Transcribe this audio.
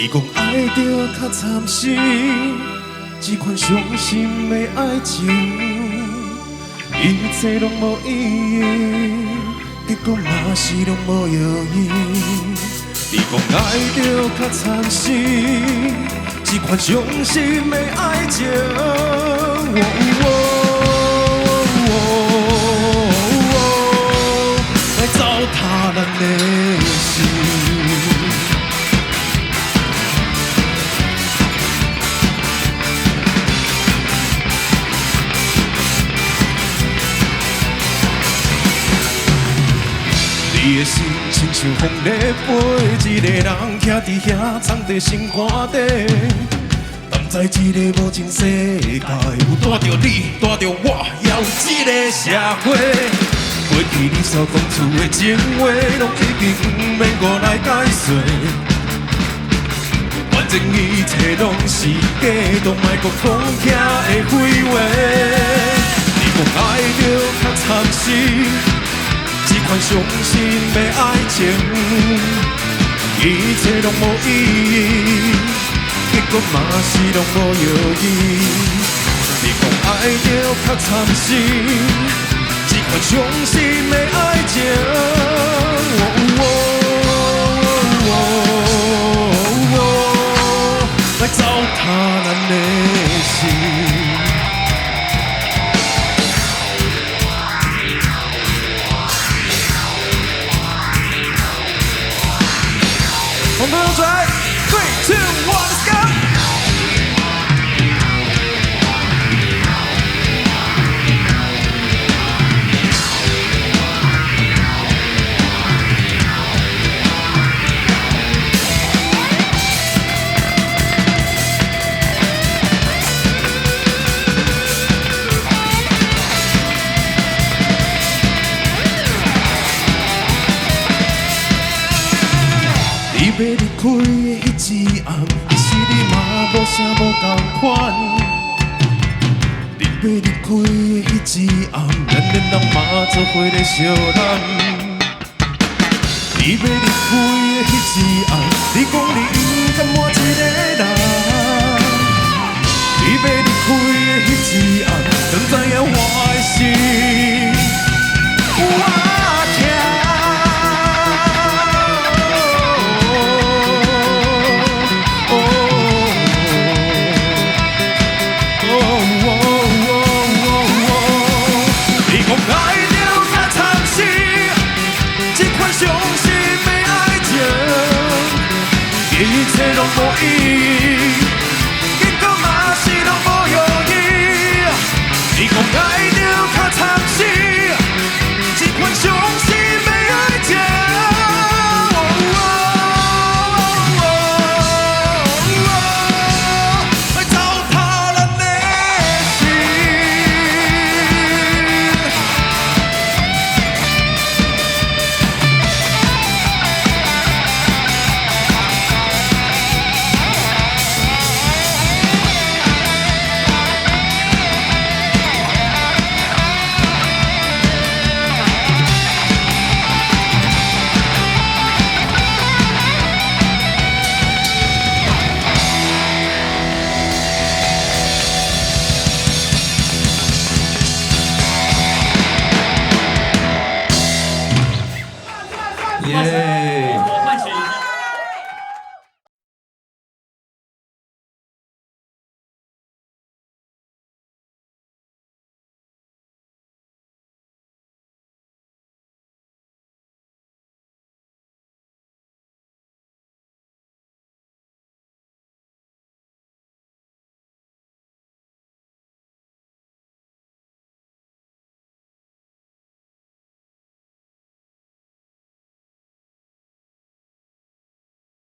你讲爱着较惨是一款伤心的爱情，一切拢无意义，结果嘛是拢无意义。你讲爱着较惨是一款伤心的爱情，来糟蹋咱的心。你的心亲像风在飞，一个人徛伫遐藏在心肝底。但在这个无情世界，有带着你，带着我，也有这个社会。过去你所讲出的情话，拢已经不免我来解说。反正一切拢是假，都莫搁讲遐的废话。你讲爱着较惨是。一款伤心的爱情，一切拢无意义，结果嘛是拢无意义。你讲爱着较惨是一款伤心的爱情，来糟蹋咱的心。我们都来 ，3、2、1， let's go！ 你要离开的迄一暗，其实你嘛无啥无同款。你要离开的迄一暗，咱两人嘛做伙咧相恋。你要离开的迄一暗，你讲你不甘我一个人。你要离开的迄一暗，当知影我的心，我痛。一切拢无意义，结果嘛是拢无意义。你讲爱着较惨是一款伤心的爱情，来糟蹋咱的心。耶！